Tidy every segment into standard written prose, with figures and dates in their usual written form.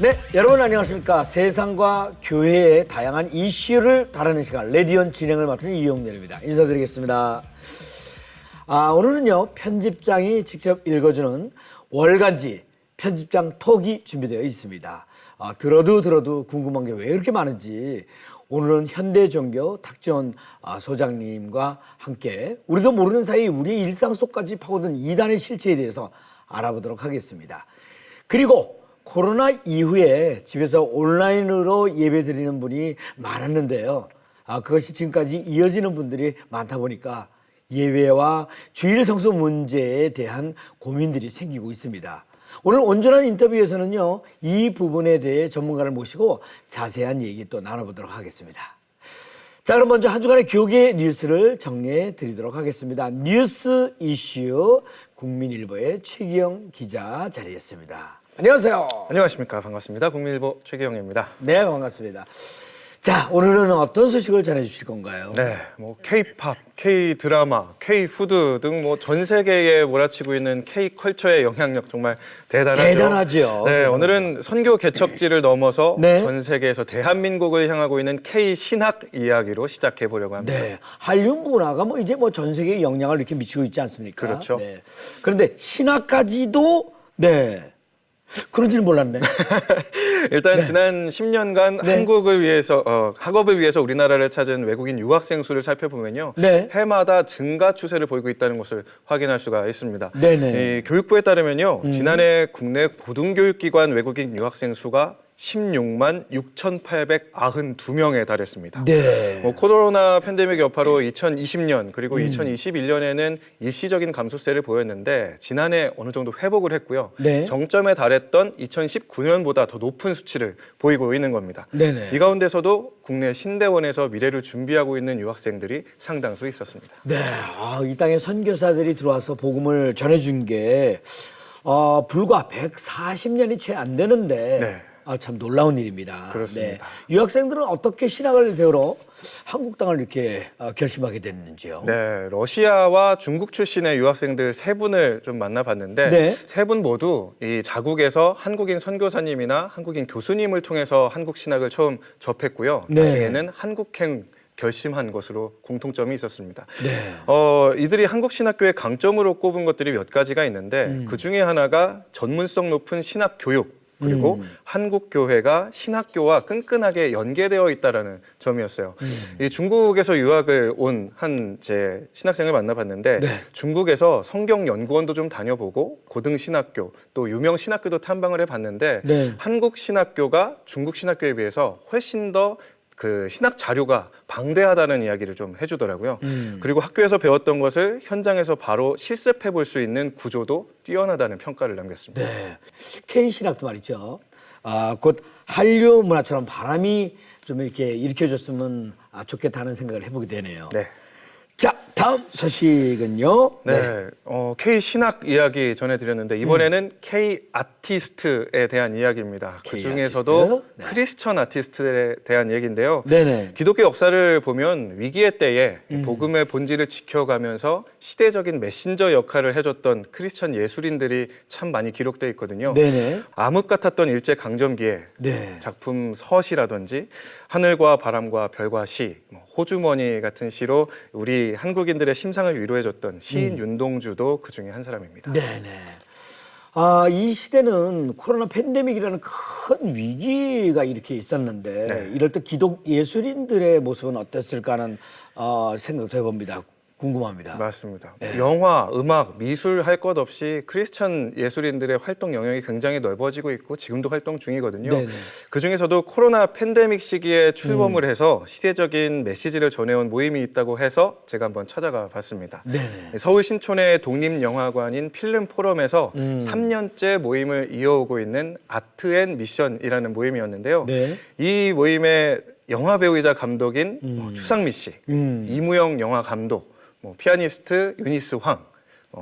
네, 여러분 안녕하십니까. 세상과 교회의 다양한 이슈를 다루는 시간 레디언 진행을 맡은 이용렬입니다. 인사드리겠습니다. 오늘은요, 편집장이 직접 읽어주는 월간지 편집장 톡이 준비되어 있습니다. 들어도 궁금한 게 왜 이렇게 많은지 오늘은 현대종교 탁지원 소장님과 함께 우리도 모르는 사이 우리의 일상 속까지 파고든 이단의 실체에 대해서 알아보도록 하겠습니다. 그리고 코로나 이후에 집에서 온라인으로 예배 드리는 분이 많았는데요. 그것이 지금까지 이어지는 분들이 많다 보니까 예배와 주일 성수 문제에 대한 고민들이 생기고 있습니다. 오늘 온전한 인터뷰에서는요, 이 부분에 대해 전문가를 모시고 자세한 얘기 또 나눠보도록 하겠습니다. 자, 그럼 먼저 한 주간의 교계 뉴스를 정리해 드리도록 하겠습니다. 뉴스 이슈 국민일보의 최기영 기자 자리했습니다. 안녕하세요. 안녕하십니까. 반갑습니다. 국민일보 최기영입니다. 네, 반갑습니다. 자, 오늘은 어떤 소식을 전해주실 건가요? 네, K-팝, K-드라마, K-푸드 등 전 세계에 몰아치고 있는 K-컬처의 영향력 정말 대단하죠. 대단하죠. 네, 대단하죠. 오늘은 선교 개척지를 넘어서 네. 전 세계에서 대한민국을 향하고 있는 K-신학 이야기로 시작해 보려고 합니다. 네, 한류 문화가 이제 전 세계에 영향을 이렇게 미치고 있지 않습니까? 그렇죠. 네. 그런데 신학까지도 그런지는 몰랐네. 일단 지난 10년간 네. 한국을 위해서 학업을 위해서 우리나라를 찾은 외국인 유학생 수를 살펴보면요, 네. 해마다 증가 추세를 보이고 있다는 것을 확인할 수가 있습니다. 네네. 이 교육부에 따르면요, 지난해 국내 고등교육기관 외국인 유학생 수가 16만 6,892명에 달했습니다. 네. 코로나 팬데믹 여파로 2020년 그리고 2021년에는 일시적인 감소세를 보였는데 지난해 어느 정도 회복을 했고요. 네. 정점에 달했던 2019년보다 더 높은 수치를 보이고 있는 겁니다. 네네. 이 가운데서도 국내 신대원에서 미래를 준비하고 있는 유학생들이 상당수 있었습니다. 네, 이 땅에 선교사들이 들어와서 복음을 전해준 게 불과 140년이 채 안 되는데 네. 참 놀라운 일입니다. 그렇습니다. 네. 유학생들은 어떻게 신학을 배우러 한국 땅을 이렇게 결심하게 됐는지요? 네, 러시아와 중국 출신의 유학생들 세 분을 좀 만나봤는데 네. 세 분 모두 이 자국에서 한국인 선교사님이나 한국인 교수님을 통해서 한국 신학을 처음 접했고요. 네. 나중에는 한국행 결심한 것으로 공통점이 있었습니다. 네. 이들이 한국 신학교의 강점으로 꼽은 것들이 몇 가지가 있는데 그 중에 하나가 전문성 높은 신학 교육, 그리고 한국 교회가 신학교와 끈끈하게 연계되어 있다라는 점이었어요. 이 중국에서 유학을 온 한 제 신학생을 만나봤는데 네. 중국에서 성경 연구원도 좀 다녀보고 고등 신학교 또 유명 신학교도 탐방을 해봤는데 네. 한국 신학교가 중국 신학교에 비해서 훨씬 더 그 신학 자료가 방대하다는 이야기를 좀 해주더라고요. 그리고 학교에서 배웠던 것을 현장에서 바로 실습해 볼 수 있는 구조도 뛰어나다는 평가를 남겼습니다. 네. K신학도 말이죠. 곧 한류 문화처럼 바람이 좀 이렇게 일으켜줬으면 좋겠다는 생각을 해보게 되네요. 네. 자, 다음 소식은요. 네, K 신학 이야기 전해드렸는데 이번에는 K 아티스트에 대한 이야기입니다. K 그 중에서도 아티스트? 네. 크리스천 아티스트에 대한 얘기인데요. 네네. 기독교 역사를 보면 위기의 때에 복음의 본질을 지켜가면서 시대적인 메신저 역할을 해줬던 크리스천 예술인들이 참 많이 기록되어 있거든요. 네네. 암흑 같았던 일제 강점기에 네. 작품 서시라든지 하늘과 바람과 별과 시, 호주머니 같은 시로 우리 한국인들의 심상을 위로해줬던 시인 윤동주도 그 중에 한 사람입니다. 네네. 이 시대는 코로나 팬데믹이라는 큰 위기가 이렇게 있었는데 네. 이럴 때 기독 예술인들의 모습은 어땠을까 하는 생각도 해봅니다. 궁금합니다. 맞습니다. 네. 영화, 음악, 미술 할 것 없이 크리스천 예술인들의 활동 영역이 굉장히 넓어지고 있고 지금도 활동 중이거든요. 네네. 그중에서도 코로나 팬데믹 시기에 출범을 해서 시대적인 메시지를 전해온 모임이 있다고 해서 제가 한번 찾아가 봤습니다. 네네. 서울 신촌의 독립영화관인 필름포럼에서 3년째 모임을 이어오고 있는 아트앤미션이라는 모임이었는데요. 네. 이 모임의 영화배우이자 감독인 추상미 씨, 이무영 영화 감독, 피아니스트 유니스 황,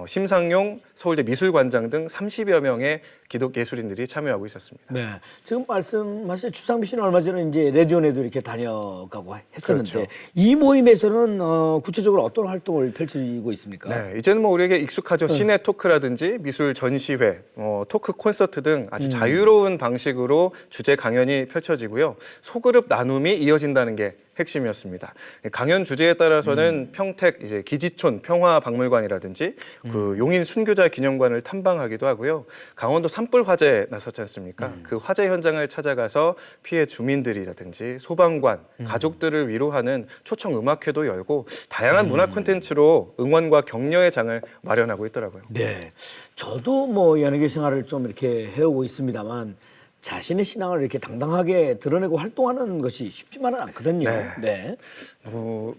심상용 서울대 미술관장 등 30여 명의 기독 예술인들이 참여하고 있었습니다. 네. 지금 말씀하신 추상미 씨는 얼마 전에 이제 레디온에도 이렇게 다녀가고 했었는데 그렇죠. 이 모임에서는 구체적으로 어떤 활동을 펼치고 있습니까? 네, 이제는 뭐 우리에게 익숙하죠. 시내 토크라든지 미술 전시회, 토크 콘서트 등 아주 자유로운 방식으로 주제 강연이 펼쳐지고요. 소그룹 나눔이 이어진다는 게 핵심이었습니다. 강연 주제에 따라서는 평택 이제 기지촌 평화박물관이라든지 그 용인 순교자 기념관을 탐방하기도 하고요. 강원도 산불 화재 났었지 않습니까? 그 화재 현장을 찾아가서 피해 주민들이라든지 소방관, 가족들을 위로하는 초청 음악회도 열고 다양한 문화 콘텐츠로 응원과 격려의 장을 마련하고 있더라고요. 네. 저도 뭐 연예계 생활을 좀 이렇게 해오고 있습니다만 자신의 신앙을 이렇게 당당하게 드러내고 활동하는 것이 쉽지만은 않거든요. 네. 네.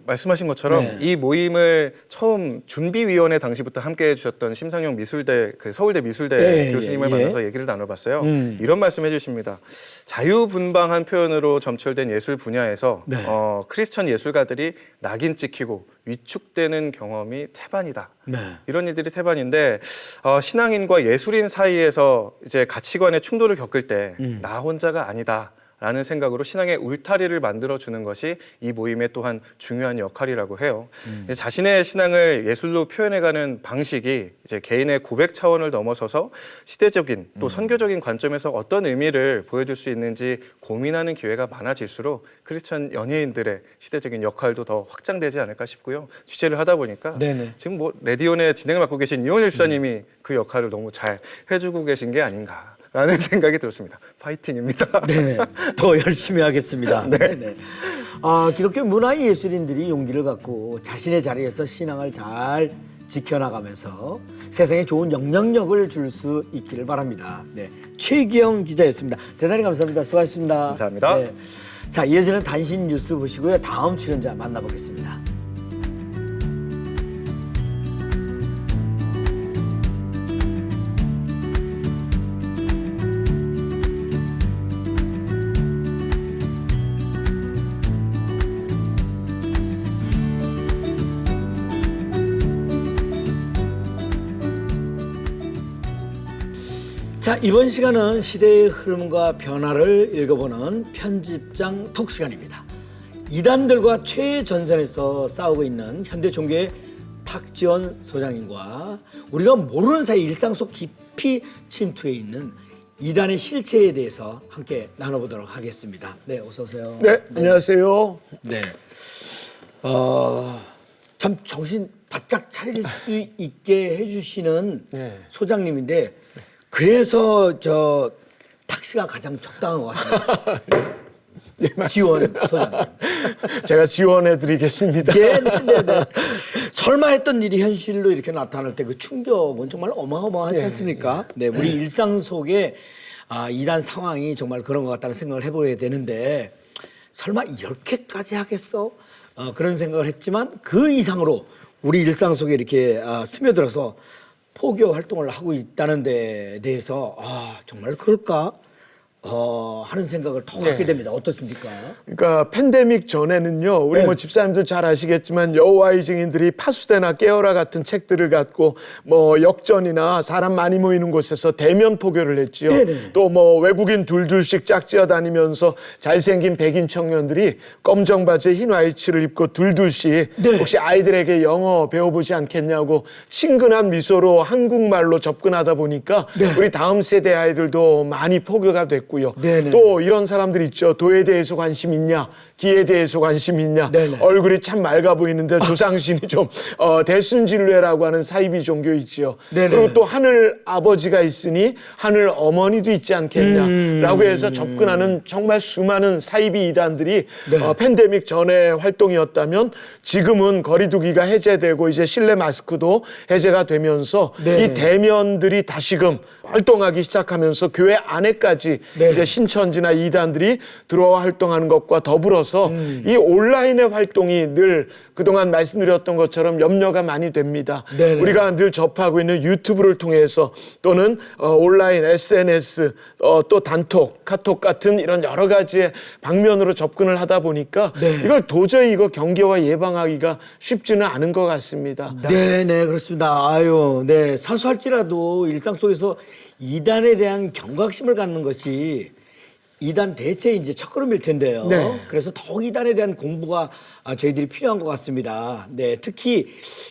말씀하신 것처럼 네. 이 모임을 처음 준비위원회 당시부터 함께해 주셨던 심상용 미술대 그 서울대 미술대 예, 교수님을 예. 만나서 얘기를 나눠봤어요. 이런 말씀해 주십니다. 자유분방한 표현으로 점철된 예술 분야에서 네. 크리스천 예술가들이 낙인 찍히고 위축되는 경험이 태반이다. 네. 이런 일들이 태반인데 신앙인과 예술인 사이에서 이제 가치관의 충돌을 겪을 때 나 혼자가 아니다. 라는 생각으로 신앙의 울타리를 만들어주는 것이 이 모임의 또한 중요한 역할이라고 해요. 자신의 신앙을 예술로 표현해가는 방식이 이제 개인의 고백 차원을 넘어서서 시대적인 또 선교적인 관점에서 어떤 의미를 보여줄 수 있는지 고민하는 기회가 많아질수록 크리스천 연예인들의 시대적인 역할도 더 확장되지 않을까 싶고요. 취재를 하다 보니까 네네. 지금 뭐 레디온의 진행을 맡고 계신 이원일 수사님이 그 역할을 너무 잘 해주고 계신 게 아닌가. 라는 생각이 들었습니다. 파이팅입니다. 네, 더 열심히 하겠습니다. 네. 기독교 문화예술인들이 용기를 갖고 자신의 자리에서 신앙을 잘 지켜나가면서 세상에 좋은 영향력을 줄 수 있기를 바랍니다. 네, 최기영 기자였습니다. 대단히 감사합니다. 수고하셨습니다. 감사합니다. 네. 자, 이어지는 단신 뉴스 보시고요. 다음 출연자 만나보겠습니다. 자, 이번 시간은 시대의 흐름과 변화를 읽어보는 편집장 톡 시간입니다. 이단들과 최전선에서 싸우고 있는 현대 종교의 탁지원 소장님과 우리가 모르는 사이 일상 속 깊이 침투해 있는 이단의 실체에 대해서 함께 나눠보도록 하겠습니다. 네, 어서 오세요. 네, 안녕하세요. 네. 참 정신 바짝 차릴 수 있게 해주시는 네. 소장님인데 그래서 저 탁시가 가장 적당한 것 같습니다. 네, 맞습니다. 지원 소장님. 제가 지원해드리겠습니다. 네. 설마 했던 일이 현실로 이렇게 나타날 때 그 충격은 정말 어마어마하지 않습니까? 네, 우리 일상 속에 이단 상황이 정말 그런 것 같다는 생각을 해보게 되는데 설마 이렇게까지 하겠어? 그런 생각을 했지만 그 이상으로 우리 일상 속에 이렇게 스며들어서 포교 활동을 하고 있다는 데 대해서 정말 그럴까 하는 생각을 더 갖게 됩니다. 어떻습니까? 그러니까 팬데믹 전에는요, 우리 뭐 집사님들 잘 아시겠지만 여호와의 증인들이 파수대나 깨어라 같은 책들을 갖고 뭐 역전이나 사람 많이 모이는 곳에서 대면 포교를 했지요. 또 뭐 외국인 둘둘씩 짝지어 다니면서 잘생긴 백인 청년들이 검정 바지에 흰 와이츠를 입고 둘둘씩 혹시 아이들에게 영어 배워보지 않겠냐고 친근한 미소로 한국말로 접근하다 보니까 우리 다음 세대 아이들도 많이 포교가 됐고 또 이런 사람들 있죠. 도에 대해서 관심 있냐, 기에 대해서 관심 있냐, 얼굴이 참 맑아 보이는데 조상신이 좀 대순진례라고 하는 사이비 종교 있지요. 그리고 또 하늘 아버지가 있으니 하늘 어머니도 있지 않겠냐라고 해서 접근하는 정말 수많은 사이비 이단들이 팬데믹 전에 활동이었다면 지금은 거리두기가 해제되고 이제 실내 마스크도 해제가 되면서 이 대면들이 다시금 활동하기 시작하면서 교회 안에까지 이제 신천지나 이단들이 들어와 활동하는 것과 더불어서 이 온라인의 활동이 늘 그동안 말씀드렸던 것처럼 염려가 많이 됩니다. 우리가 늘 접하고 있는 유튜브를 통해서 또는 온라인 SNS 또 단톡, 카톡 같은 이런 여러 가지의 방면으로 접근을 하다 보니까 이걸 도저히 이거 경계와 예방하기가 쉽지는 않은 것 같습니다. 네, 그렇습니다. 사소할지라도 일상 속에서 이단에 대한 경각심을 갖는 것이 이단 대체의 이제 첫걸음일 텐데요. 네. 그래서 더욱 이단에 대한 공부가 저희들이 필요한 것 같습니다. 네, 특히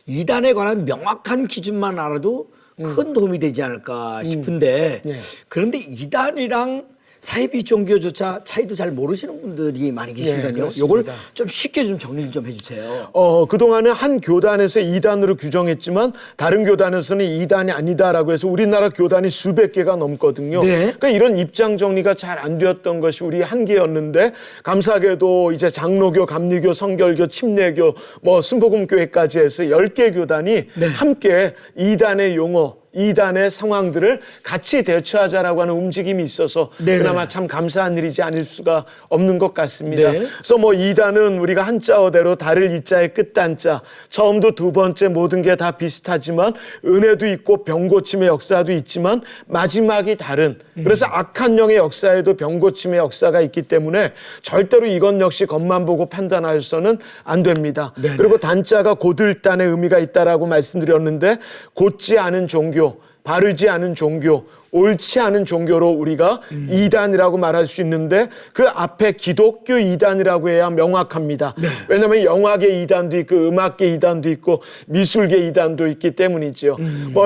이단에 관한 명확한 기준만 알아도 큰 도움이 되지 않을까 싶은데 네. 그런데 이단이랑 사이비 종교조차 차이도 잘 모르시는 분들이 많이 계시거든요. 그렇습니다. 이걸 좀 쉽게 좀 정리를 좀 해주세요. 그동안에 한 교단에서 이단으로 규정했지만 다른 교단에서는 이단이 아니다라고 해서 우리나라 교단이 수백 개가 넘거든요. 네. 그러니까 이런 입장 정리가 잘 안 되었던 것이 우리 한계였는데 감사하게도 이제 장로교, 감리교, 성결교, 침례교, 순복음교회까지 해서 10개 교단이 함께 이단의 용어, 이단의 상황들을 같이 대처하자라고 하는 움직임이 있어서 네네. 그나마 참 감사한 일이지 않을 수가 없는 것 같습니다. 네. 그래서 이단은 우리가 한자어대로 달을 이자의 끝단자, 처음도 두 번째 모든 게 다 비슷하지만 은혜도 있고 병고침의 역사도 있지만 마지막이 다른, 그래서 악한 영의 역사에도 병고침의 역사가 있기 때문에 절대로 이것 역시 겉만 보고 판단해서는 안 됩니다. 네네. 그리고 단자가 고들단의 의미가 있다라고 말씀드렸는데 곧지 않은 종교, 바르지 않은 종교, 옳지 않은 종교로 우리가 이단이라고 말할 수 있는데 그 앞에 기독교 이단이라고 해야 명확합니다. 네. 왜냐하면 영화계 이단도 있고 음악계 이단도 있고 미술계 이단도 있기 때문이죠.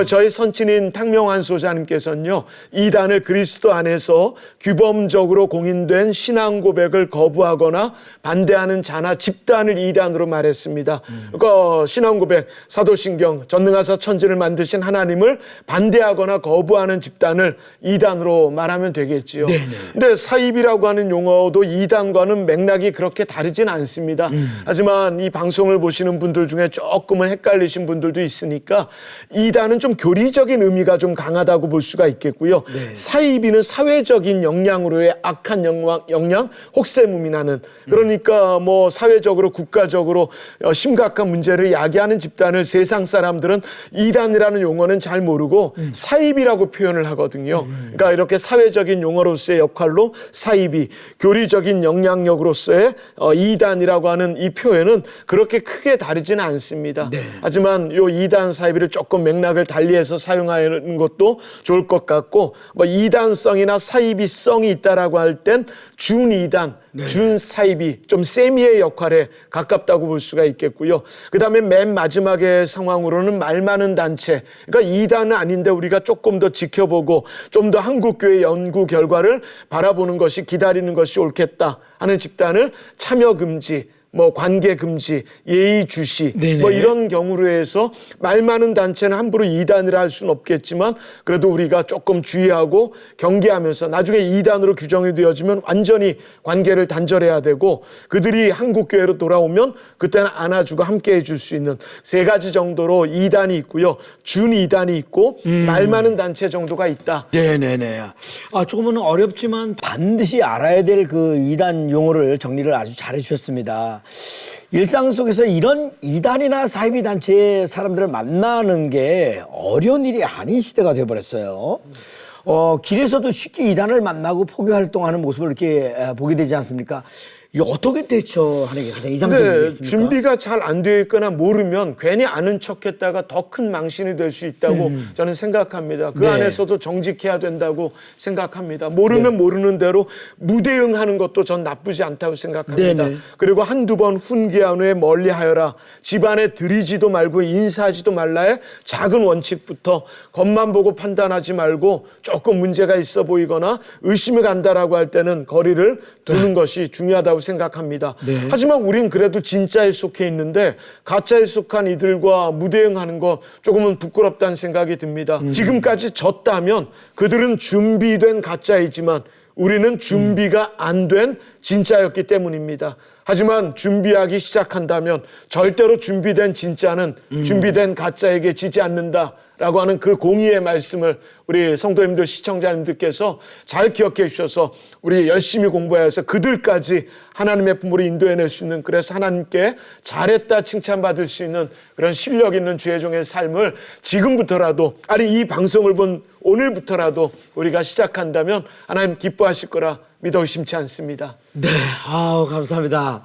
저희 선친인 탕명환 소장님께서는요, 이단을 그리스도 안에서 규범적으로 공인된 신앙 고백을 거부하거나 반대하는 자나 집단을 이단으로 말했습니다. 그러니까 신앙 고백, 사도신경, 전능하사 천지를 만드신 하나님을 반대하거나 거부하는 집단을 이단으로 말하면 되겠지요. 근데 사입이라고 하는 용어도 이단과는 맥락이 그렇게 다르진 않습니다. 하지만 이 방송을 보시는 분들 중에 조금은 헷갈리신 분들도 있으니까 이단은 좀 교리적인 의미가 좀 강하다고 볼 수가 있겠고요. 사입이는 사회적인 영향으로의 악한 영향, 혹세무민하는, 그러니까 사회적으로 국가적으로 심각한 문제를 야기하는 집단을 세상 사람들은 이단이라는 용어는 잘 모르고 사입이라고 표현을 하거든요. 그러니까 이렇게 사회적인 용어로서의 역할로 사입이, 교리적인 영향력으로서의 이단이라고 하는 이 표현은 그렇게 크게 다르지는 않습니다. 하지만 이 이단 사입이를 조금 맥락을 달리해서 사용하는 것도 좋을 것 같고, 이단성이나 사입이성이 있다라고 할 땐 준이단, 준사입이 좀 세미의 역할에 가깝다고 볼 수가 있겠고요. 그 다음에 맨 마지막의 상황으로는 말 많은 단체, 그러니까 이단은 아닌데 우리가 조금 더 지켜보고 좀 더 한국교회 연구 결과를 바라보는 것이, 기다리는 것이 옳겠다 하는 집단을 참여 금지, 관계 금지, 예의 주시, 이런 경우로 해서 말 많은 단체는 함부로 이단이라 할 수는 없겠지만 그래도 우리가 조금 주의하고 경계하면서 나중에 이단으로 규정이 되어지면 완전히 관계를 단절해야 되고, 그들이 한국교회로 돌아오면 그때는 안아주고 함께 해줄 수 있는 세 가지 정도로 이단이 있고요. 준 이단이 있고 말 많은 단체 정도가 있다. 네네네. 조금은 어렵지만 반드시 알아야 될 그 이단 용어를 정리를 아주 잘해 주셨습니다. 일상 속에서 이런 이단이나 사이비 단체의 사람들을 만나는 게 어려운 일이 아닌 시대가 되어버렸어요. 길에서도 쉽게 이단을 만나고 포교 활동하는 모습을 이렇게 보게 되지 않습니까? 이거 어떻게 대처하는 게 가장 이상적이겠습니까? 준비가 잘 안 되어 있거나 모르면 괜히 아는 척했다가 더 큰 망신이 될 수 있다고 저는 생각합니다. 그 안에서도 정직해야 된다고 생각합니다. 모르면 모르는 대로 무대응하는 것도 전 나쁘지 않다고 생각합니다. 그리고 한두 번 훈계한 후에 멀리하여라. 집안에 들이지도 말고 인사하지도 말라의 작은 원칙부터 겉만 보고 판단하지 말고 조금 문제가 있어 보이거나 의심이 간다라고 할 때는 거리를 두는 것이 중요하다고 생각합니다. 하지만 우린 그래도 진짜에 속해 있는데 가짜에 속한 이들과 무대응하는 거 조금은 부끄럽다는 생각이 듭니다. 지금까지 졌다면 그들은 준비된 가짜이지만 우리는 준비가 안 된 진짜였기 때문입니다. 하지만 준비하기 시작한다면 절대로 준비된 진짜는 준비된 가짜에게 지지 않는다라고 하는 그 공의의 말씀을 우리 성도님들, 시청자님들께서 잘 기억해 주셔서 우리 열심히 공부해서 그들까지 하나님의 품으로 인도해낼 수 있는, 그래서 하나님께 잘했다 칭찬받을 수 있는 그런 실력 있는 주의 종의 삶을 지금부터라도, 아니 이 방송을 본 오늘부터라도 우리가 시작한다면 하나님 기뻐하실 거라 믿어 의심치 않습니다. 네, 감사합니다.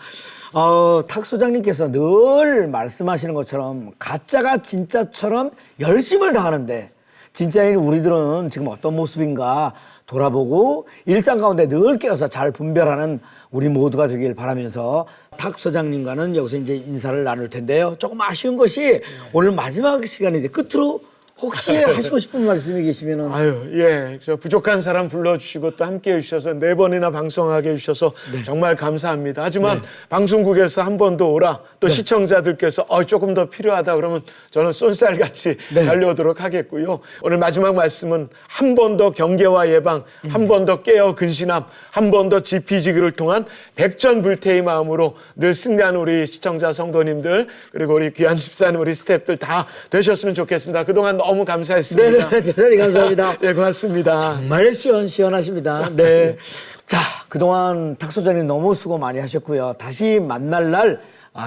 탁 소장님께서 늘 말씀하시는 것처럼 가짜가 진짜처럼 열심을 다하는데 진짜인 우리들은 지금 어떤 모습인가 돌아보고 일상 가운데 늘 깨어서 잘 분별하는 우리 모두가 되길 바라면서 탁 소장님과는 여기서 이제 인사를 나눌 텐데요. 조금 아쉬운 것이 오늘 마지막 시간인데 끝으로 혹시 하시고 싶은 말씀이 계시면은 아유, 예. 저 부족한 사람 불러주시고 또 함께 해주셔서 4번이나 방송하게 해주셔서 정말 감사합니다. 하지만 방송국에서 한 번 더 오라 또 시청자들께서 조금 더 필요하다 그러면 저는 쏜살같이 달려오도록 하겠고요. 오늘 마지막 말씀은 한 번 더 경계와 예방, 한 번 더 깨어 근신함, 한 번 더 지피지기를 통한 백전불태의 마음으로 늘 승리하는 우리 시청자 성도님들 그리고 우리 귀한 집사님 우리 스태프들 다 되셨으면 좋겠습니다. 그동안 너무 감사했습니다. 네, 대단히 감사합니다. 네, 고맙습니다. 정말 시원하십니다. 네. 자, 그동안 탁 소장님 너무 수고 많이 하셨고요. 다시 만날 날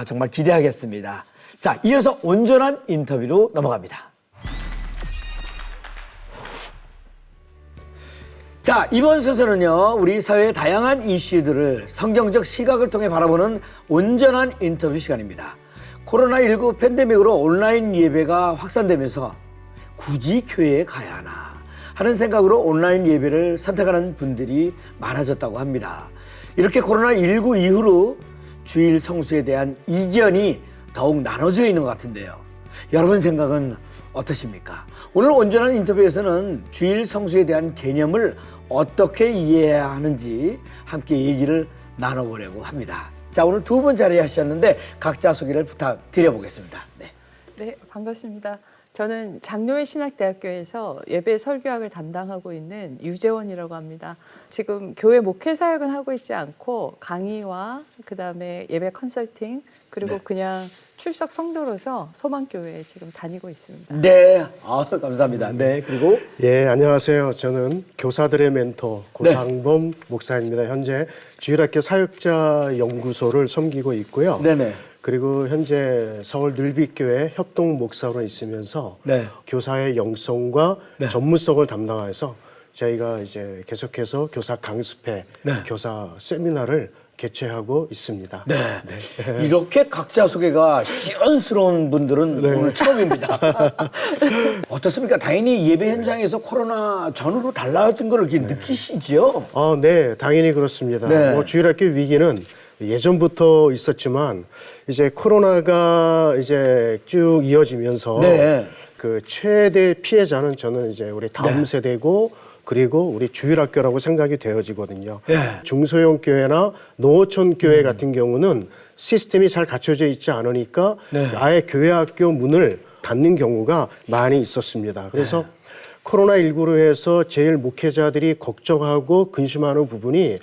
정말 기대하겠습니다. 자, 이어서 온전한 인터뷰로 넘어갑니다. 자, 이번 순서는요, 우리 사회의 다양한 이슈들을 성경적 시각을 통해 바라보는 온전한 인터뷰 시간입니다. 코로나19 팬데믹으로 온라인 예배가 확산되면서 굳이 교회에 가야 하나 하는 생각으로 온라인 예배를 선택하는 분들이 많아졌다고 합니다. 이렇게 코로나19 이후로 주일 성수에 대한 이견이 더욱 나눠져 있는 것 같은데요. 여러분 생각은 어떠십니까? 오늘 온전한 인터뷰에서는 주일 성수에 대한 개념을 어떻게 이해해야 하는지 함께 얘기를 나눠보려고 합니다. 자, 오늘 두 분 자리하셨는데 각자 소개를 부탁드려보겠습니다. 네, 반갑습니다. 저는 장로회 신학대학교에서 예배 설교학을 담당하고 있는 유재원이라고 합니다. 지금 교회 목회 사역은 하고 있지 않고 강의와 그다음에 예배 컨설팅 그리고 그냥 출석 성도로서 소망교회에 지금 다니고 있습니다. 네, 감사합니다. 네, 그리고 예, 안녕하세요. 저는 교사들의 멘토 고상범 목사입니다. 현재 주일학교 사역자 연구소를 섬기고 있고요. 네네. 그리고 현재 서울 늘빛교회 협동 목사로 있으면서 교사의 영성과 전문성을 담당해서 저희가 이제 계속해서 교사 강습회, 교사 세미나를 개최하고 있습니다. 네. 이렇게 각자 소개가 시원스러운 분들은 오늘 처음입니다. 어떻습니까? 당연히 예배 현장에서 코로나 전후로 달라진 걸 이렇게 느끼시죠? 네, 당연히 그렇습니다. 네. 뭐 주일학교 위기는 예전부터 있었지만 이제 코로나가 이제 쭉 이어지면서 그 최대 피해자는 저는 이제 우리 다음 세대고 그리고 우리 주일학교라고 생각이 되어지거든요. 중소형 교회나 농어촌 교회 같은 경우는 시스템이 잘 갖춰져 있지 않으니까 아예 교회 학교 문을 닫는 경우가 많이 있었습니다. 그래서 코로나19로 해서 제일 목회자들이 걱정하고 근심하는 부분이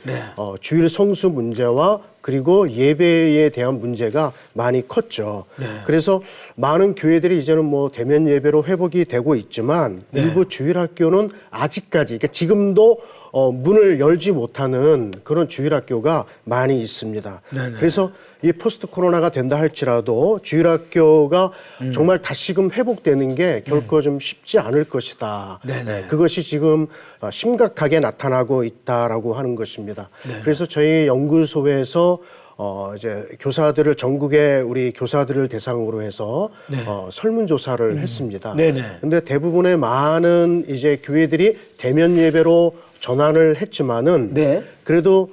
주일 성수 문제와 그리고 예배에 대한 문제가 많이 컸죠. 그래서 많은 교회들이 이제는 뭐 대면 예배로 회복이 되고 있지만 일부 주일학교는 아직까지 그러니까 지금도 문을 열지 못하는 그런 주일학교가 많이 있습니다. 그래서 이 포스트 코로나가 된다 할지라도 주일학교가 정말 다시금 회복되는 게 결코 좀 쉽지 않을 것이다. 그것이 지금 심각하게 나타나고 있다라고 하는 것입니다. 그래서 저희 연구소에서 이제 교사들을 전국의 우리 교사들을 대상으로 해서 설문조사를 했습니다. 근데 대부분의 많은 이제 교회들이 대면 예배로 전환을 했지만은 그래도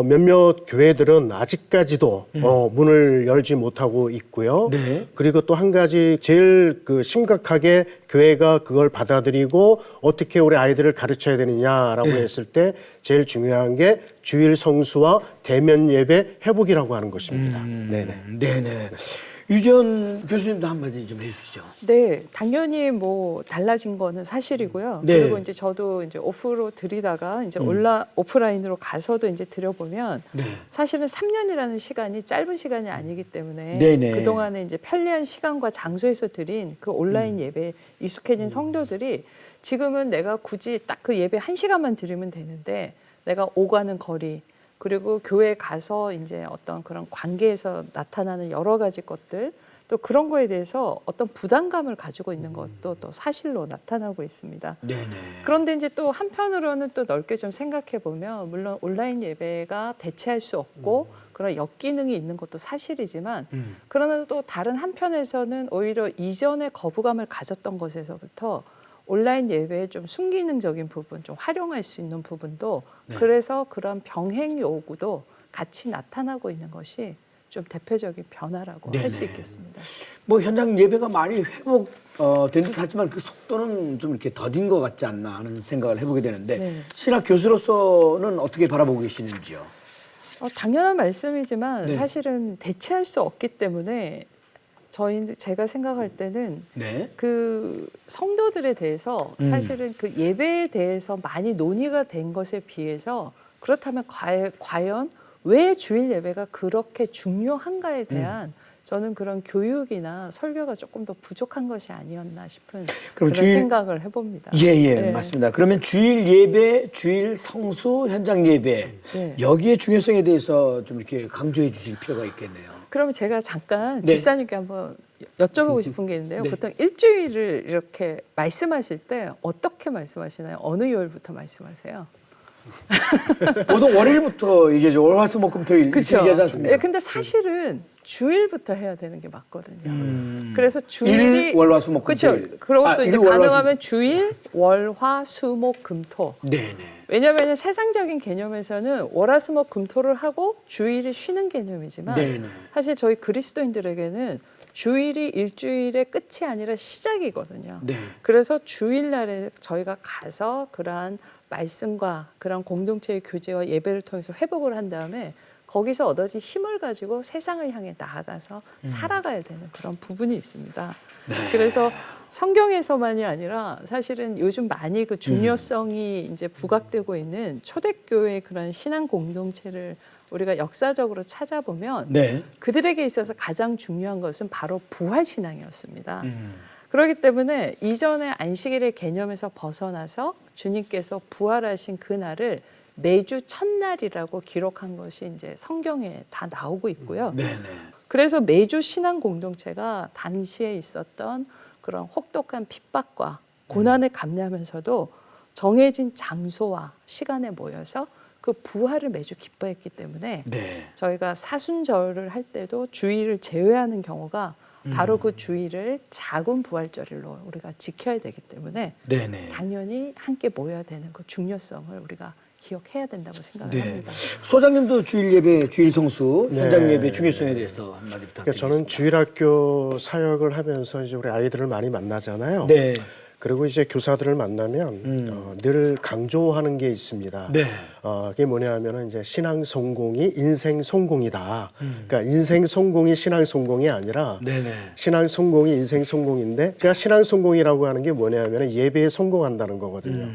몇몇 교회들은 아직까지도 문을 열지 못하고 있고요. 그리고 또 한 가지 제일 그 심각하게 교회가 그걸 받아들이고 어떻게 우리 아이들을 가르쳐야 되느냐라고 했을 때 제일 중요한 게 주일 성수와 대면 예배 회복이라고 하는 것입니다. 네네. 유전 교수님도 한마디 좀 해주시죠. 네, 당연히 뭐 달라진 거는 사실이고요. 그리고 이제 저도 이제 오프로 드리다가 이제 오프라인으로 가서도 이제 드려보면 사실은 3년이라는 시간이 짧은 시간이 아니기 때문에 그동안에 이제 편리한 시간과 장소에서 드린 그 온라인 예배에 익숙해진 성도들이 지금은 내가 굳이 딱 그 예배 1시간만 드리면 되는데 내가 오가는 거리 그리고 교회에 가서 이제 어떤 그런 관계에서 나타나는 여러 가지 것들 또 그런 거에 대해서 어떤 부담감을 가지고 있는 것도 또 사실로 나타나고 있습니다. 그런데 이제 또 한편으로는 또 넓게 좀 생각해 보면 물론 온라인 예배가 대체할 수 없고 그런 역기능이 있는 것도 사실이지만 그러나 또 다른 한편에서는 오히려 이전에 거부감을 가졌던 것에서부터 온라인 예배의 좀 순기능적인 부분, 좀 활용할 수 있는 부분도 네. 그래서 그런 병행 요구도 같이 나타나고 있는 것이 좀 대표적인 변화라고 할 수 네네. 있겠습니다. 뭐 현장 예배가 많이 회복된 듯하지만 그 속도는 좀 이렇게 더딘 것 같지 않나 하는 생각을 해보게 되는데 네. 신학 교수로서는 어떻게 바라보고 계시는지요? 당연한 말씀이지만 네. 사실은 대체할 수 없기 때문에 제가 생각할 때는 네. 그 성도들에 대해서 사실은 그 예배에 대해서 많이 논의가 된 것에 비해서 그렇다면 과연 왜 주일 예배가 그렇게 중요한가에 대한 저는 그런 교육이나 설교가 조금 더 부족한 것이 아니었나 싶은 그런 생각을 해봅니다. 예, 네. 맞습니다. 그러면 주일 예배, 주일 성수, 현장 예배 네. 여기의 중요성에 대해서 좀 이렇게 강조해 주실 필요가 있겠네요. 그러면 제가 잠깐 네. 집사님께 한번 여쭤보고 싶은 게 있는데요. 네. 보통 일주일을 이렇게 말씀하실 때 어떻게 말씀하시나요? 어느 요일부터 말씀하세요? 보통 월요일부터 얘기하죠. 월, 화, 수, 목, 금, 토일 그렇죠. 얘기하지 않습니까? 근데 사실은 주일부터 해야 되는 게 맞거든요. 그래서 주일이 일, 월, 화, 수, 목, 금, 그렇죠. 토일. 그리고 아, 또 이제 일, 월, 화, 수, 가능하면 주일, 월, 화, 수, 목, 금, 토. 네네. 왜냐하면 세상적인 개념에서는 월화수목 금토를 하고 주일이 쉬는 개념이지만 네네. 사실 저희 그리스도인들에게는 주일이 일주일의 끝이 아니라 시작이거든요. 네. 그래서 주일날에 저희가 가서 그러한 말씀과 그런 공동체의 교제와 예배를 통해서 회복을 한 다음에 거기서 얻어진 힘을 가지고 세상을 향해 나아가서 살아가야 되는 그런 부분이 있습니다. 그래서 성경에서만이 아니라 사실은 요즘 많이 그 중요성이 이제 부각되고 있는 초대교회의 그런 신앙 공동체를 우리가 역사적으로 찾아보면 네. 그들에게 있어서 가장 중요한 것은 바로 부활 신앙이었습니다. 그렇기 때문에 이전의 안식일의 개념에서 벗어나서 주님께서 부활하신 그날을 매주 첫날이라고 기록한 것이 이제 성경에 다 나오고 있고요. 네네. 그래서 매주 신앙 공동체가 당시에 있었던 그런 혹독한 핍박과 고난을 감내하면서도 정해진 장소와 시간에 모여서 그 부활을 매주 기뻐했기 때문에 네. 저희가 사순절을 할 때도 주일을 제외하는 경우가 바로 그 주일을 작은 부활절일로 우리가 지켜야 되기 때문에 네네. 당연히 함께 모여야 되는 그 중요성을 우리가 기억해야 된다고 생각을 네. 합니다. 소장님도 주일 예배, 주일 성수, 네. 현장 예배 중요성에 대해서 한마디 부탁드리겠습니다. 그러니까 저는 주일학교 사역을 하면서 이제 우리 아이들을 많이 만나잖아요. 네. 그리고 이제 교사들을 만나면 늘 강조하는 게 있습니다. 네. 그게 뭐냐 하면은 이제 신앙 성공이 인생 성공이다. 그러니까 인생 성공이 신앙 성공이 아니라 네네. 신앙 성공이 인생 성공인데 제가 신앙 성공이라고 하는 게 뭐냐 하면은 예배에 성공한다는 거거든요.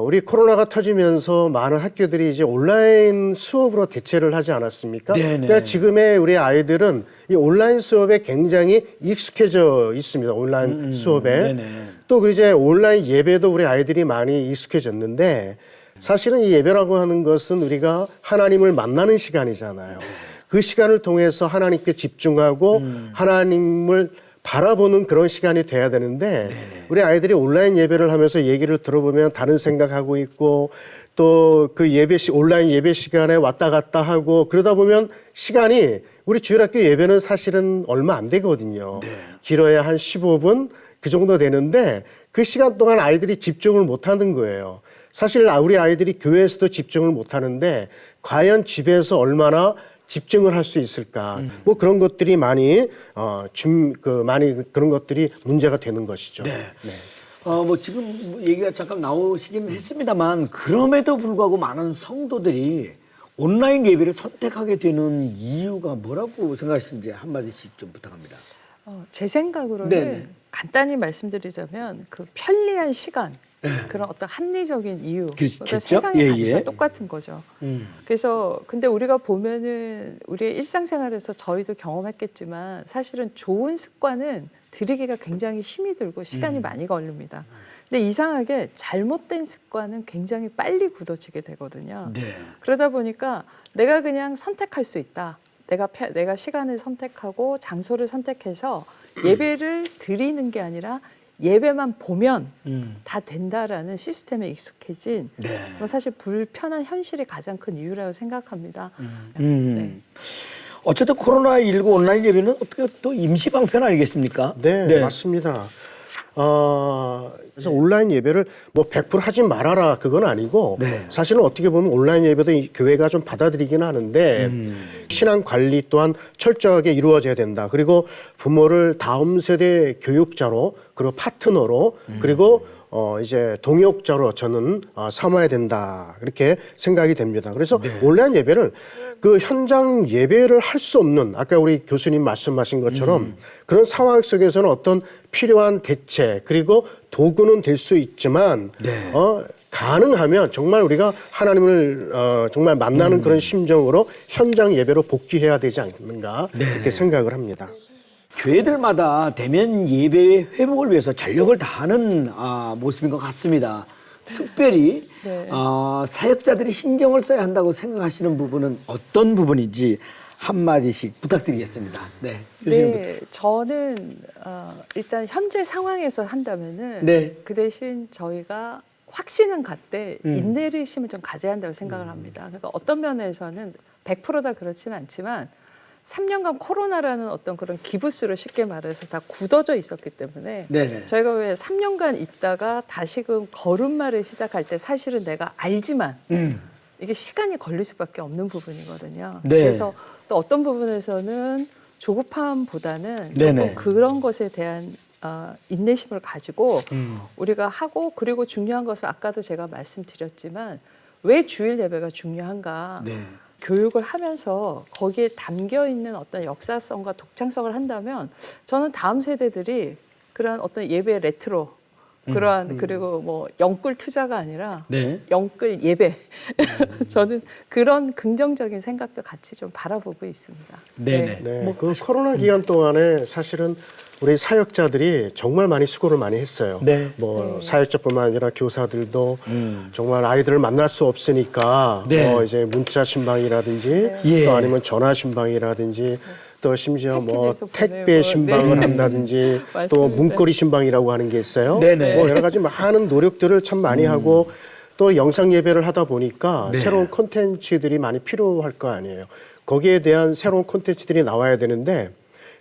우리 코로나가 터지면서 많은 학교들이 이제 온라인 수업으로 대체를 하지 않았습니까? 네네. 그러니까 지금의 우리 아이들은 이 온라인 수업에 굉장히 익숙해져 있습니다. 온라인 수업에. 네네. 또 그 이제 온라인 예배도 우리 아이들이 많이 익숙해졌는데 사실은 이 예배라고 하는 것은 우리가 하나님을 만나는 시간이잖아요. 그 시간을 통해서 하나님께 집중하고 하나님을 바라보는 그런 시간이 돼야 되는데 우리 아이들이 온라인 예배를 하면서 얘기를 들어보면 다른 생각하고 있고 또 그 온라인 예배 시간에 왔다 갔다 하고 그러다 보면 시간이 우리 주일학교 예배는 사실은 얼마 안 되거든요. 길어야 한 15분 그 정도 되는데 그 시간 동안 아이들이 집중을 못 하는 거예요. 사실 우리 아이들이 교회에서도 집중을 못 하는데 과연 집에서 얼마나 집중을 할 수 있을까? 뭐 그런 것들이 많이 그런 것들이 문제가 되는 것이죠. 네. 뭐 지금 얘기가 잠깐 나오시긴 했습니다만 그럼에도 불구하고 많은 성도들이 온라인 예배를 선택하게 되는 이유가 뭐라고 생각하시는지 한마디씩 좀 부탁합니다. 제 생각으로는 네네. 간단히 말씀드리자면 그 편리한 시간 그런 어떤 합리적인 이유 그렇겠죠? 그러니까 세상의 예, 가치가 예. 똑같은 거죠. 그래서 근데 우리가 보면은 우리의 일상생활에서 저희도 경험했겠지만 사실은 좋은 습관은 들이기가 굉장히 힘이 들고 시간이 많이 걸립니다. 근데 이상하게 잘못된 습관은 굉장히 빨리 굳어지게 되거든요. 네. 그러다 보니까 내가 그냥 선택할 수 있다. 내가 시간을 선택하고 장소를 선택해서 예배를 드리는 게 아니라 예배만 보면 다 된다라는 시스템에 익숙해진 네. 사실 불편한 현실이 가장 큰 이유라고 생각합니다. 네. 어쨌든 코로나19 온라인 예배는 어떻게 또 임시 방편 아니겠습니까? 네, 맞습니다. 그래서 온라인 예배를 뭐 100% 하지 말아라 그건 아니고 네. 사실은 어떻게 보면 온라인 예배도 이 교회가 좀 받아들이긴 하는데 신앙 관리 또한 철저하게 이루어져야 된다. 그리고 부모를 다음 세대 교육자로 그리고 파트너로 그리고 이제 동역자로 저는 삼아야 된다. 그렇게 생각이 됩니다. 그래서 온라인 예배를 그 현장 예배를 할 수 없는 아까 우리 교수님 말씀하신 것처럼 그런 상황 속에서는 어떤 필요한 대책 그리고 도구는 될 수 있지만 가능하면 정말 우리가 하나님을 정말 만나는 그런 심정으로 현장 예배로 복귀해야 되지 않는가 그렇게 생각을 합니다. 교회들마다 대면 예배 회복을 위해서 전력을 다하는 모습인 것 같습니다. 특별히 네. 사역자들이 신경을 써야 한다고 생각하시는 부분은 어떤 부분인지 한마디씩 부탁드리겠습니다. 네, 교수님부터. 네, 저는 일단 현재 상황에서 한다면은 네. 그 대신 저희가 확신은 갖되 인내심을 좀 가져야 한다고 생각을 합니다. 그러니까 어떤 면에서는 100%다 그렇지는 않지만 3년간 코로나라는 어떤 그런 기부스로 쉽게 말해서 다 굳어져 있었기 때문에 네네. 저희가 왜 3년간 있다가 다시금 걸음마를 시작할 때 사실은 내가 알지만 이게 시간이 걸릴 수밖에 없는 부분이거든요. 네. 그래서 또 어떤 부분에서는 조급함보다는 네네. 조금 그런 것에 대한 인내심을 가지고 우리가 하고 그리고 중요한 것은 아까도 제가 말씀드렸지만 왜 주일 예배가 중요한가. 네. 교육을 하면서 거기에 담겨 있는 어떤 역사성과 독창성을 한다면 저는 다음 세대들이 그런 어떤 예배 레트로 그러한 그리고 뭐 영끌 투자가 아니라 네. 영끌 예배 저는 그런 긍정적인 생각도 같이 좀 바라보고 있습니다. 네네. 네, 그 코로나 기간 동안에 사실은 우리 사역자들이 정말 많이 수고를 많이 했어요. 네. 뭐 사역자뿐만 아니라 교사들도 정말 아이들을 만날 수 없으니까 네. 이제 문자 신방이라든지 예. 또 아니면 전화 신방이라든지 또 심지어 뭐 패키지에서 택배 보내고, 신방을 네. 한다든지 또 맞습니다. 문고리 신방이라고 하는 게 있어요. 네네. 뭐 여러 가지 많은 노력들을 참 많이 하고 또 영상 예배를 하다 보니까 네. 새로운 콘텐츠들이 많이 필요할 거 아니에요. 거기에 대한 새로운 콘텐츠들이 나와야 되는데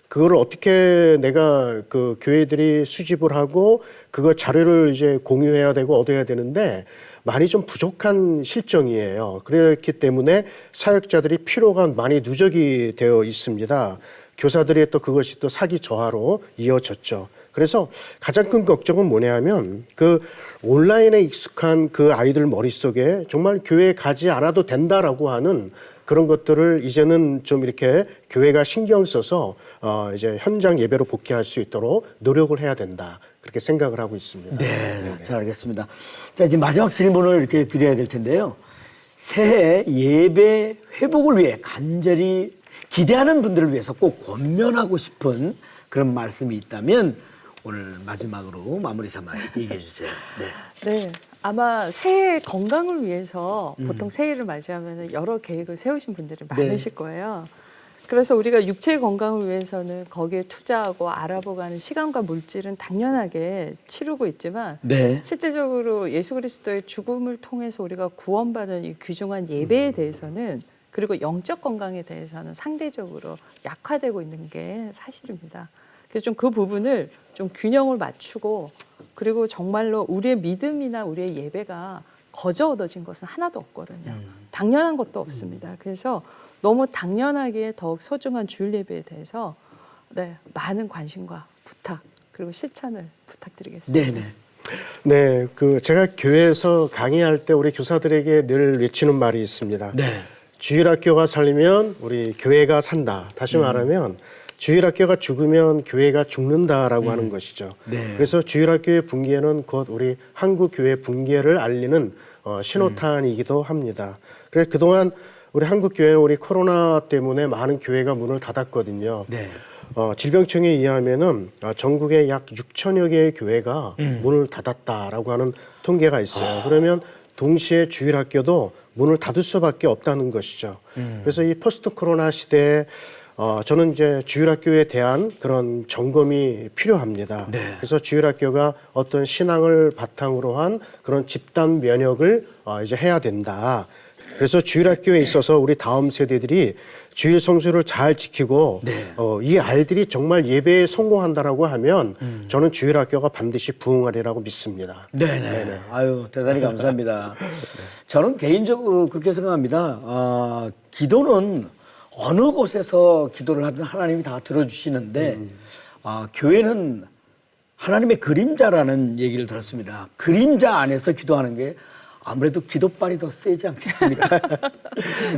그거를 어떻게 내가 그 교회들이 수집을 하고 그거 자료를 이제 공유해야 되고 얻어야 되는데 많이 좀 부족한 실정이에요. 그렇기 때문에 사역자들이 피로가 많이 누적이 되어 있습니다. 교사들이 또 그것이 또 사기 저하로 이어졌죠. 그래서 가장 큰 걱정은 뭐냐면 그 온라인에 익숙한 그 아이들 머릿속에 정말 교회에 가지 않아도 된다라고 하는 그런 것들을 이제는 좀 이렇게 교회가 신경 써서 이제 현장 예배로 복귀할 수 있도록 노력을 해야 된다. 그렇게 생각을 하고 있습니다. 네, 잘 알겠습니다. 자, 이제 마지막 질문을 이렇게 드려야 될 텐데요. 새해 예배 회복을 위해 간절히 기대하는 분들을 위해서 꼭 권면하고 싶은 그런 말씀이 있다면 오늘 마지막으로 마무리 삼아 얘기해 주세요. 네. 네. 아마 새해 건강을 위해서 보통 새해를 맞이하면 여러 계획을 세우신 분들이 많으실 거예요. 그래서 우리가 육체의 건강을 위해서는 거기에 투자하고 알아보고 하는 시간과 물질은 당연하게 치르고 있지만 네. 실제적으로 예수 그리스도의 죽음을 통해서 우리가 구원받은 이 귀중한 예배에 대해서는 그리고 영적 건강에 대해서는 상대적으로 약화되고 있는 게 사실입니다. 그래서 좀 그 부분을 좀 균형을 맞추고 그리고 정말로 우리의 믿음이나 우리의 예배가 거저 얻어진 것은 하나도 없거든요. 당연한 것도 없습니다. 그래서 너무 당연하기에 더욱 소중한 주일 예배에 대해서 많은 관심과 부탁 그리고 실천을 부탁드리겠습니다. 네네. 네, 그 제가 교회에서 강의할 때 우리 교사들에게 늘 외치는 말이 있습니다. 네. 주일학교가 살리면 우리 교회가 산다. 다시 말하면 주일학교가 죽으면 교회가 죽는다라고 하는 것이죠. 네. 그래서 주일학교의 붕괴는 곧 우리 한국 교회 붕괴를 알리는 신호탄이기도 합니다. 그래서 그동안 우리 한국 교회는 우리 코로나 때문에 많은 교회가 문을 닫았거든요. 네. 질병청에 의하면은 전국에 약 6천여 개의 교회가 문을 닫았다라고 하는 통계가 있어요. 그러면 동시에 주일학교도 문을 닫을 수밖에 없다는 것이죠. 그래서 이 포스트 코로나 시대에 저는 이제 주일학교에 대한 그런 점검이 필요합니다. 네. 그래서 주일학교가 어떤 신앙을 바탕으로 한 그런 집단 면역을 이제 해야 된다. 그래서 주일학교에 있어서 우리 다음 세대들이 주일 성수를 잘 지키고 이 아이들이 정말 예배에 성공한다라고 하면 저는 주일학교가 반드시 부흥하리라고 믿습니다. 네네. 아유, 대단히 감사합니다. 저는 개인적으로 그렇게 생각합니다. 기도는 어느 곳에서 기도를 하든 하나님이 다 들어주시는데, 교회는 하나님의 그림자라는 얘기를 들었습니다. 그림자 안에서 기도하는 게 아무래도 기도빨이 더 세지 않겠습니까?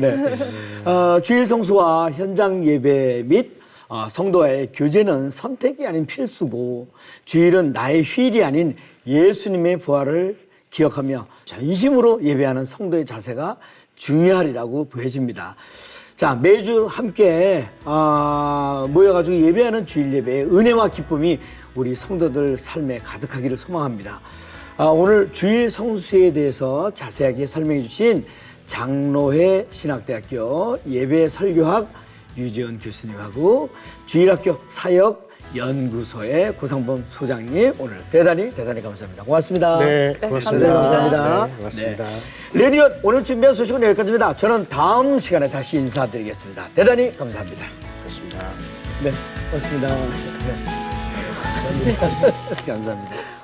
네. 주일 성수와 현장 예배 및 성도와의 교제는 선택이 아닌 필수고, 주일은 나의 휴일이 아닌 예수님의 부활을 기억하며 전심으로 예배하는 성도의 자세가 중요하리라고 보여집니다. 자, 매주 함께 모여가지고 예배하는 주일 예배의 은혜와 기쁨이 우리 성도들 삶에 가득하기를 소망합니다. 오늘 주일 성수에 대해서 자세하게 설명해 주신 장로회 신학대학교 예배 설교학 유지원 교수님하고 주일학교 사역 연구소의 고상범 소장님, 오늘 대단히 감사합니다. 고맙습니다. 네, 고맙습니다. 감사합니다. 네, 고맙습니다. 레디오 오늘 준비한 소식은 여기까지입니다. 저는 다음 시간에 다시 인사드리겠습니다. 대단히 감사합니다. 고맙습니다. 네, 고맙습니다. 네. 감사합니다. 감사합니다.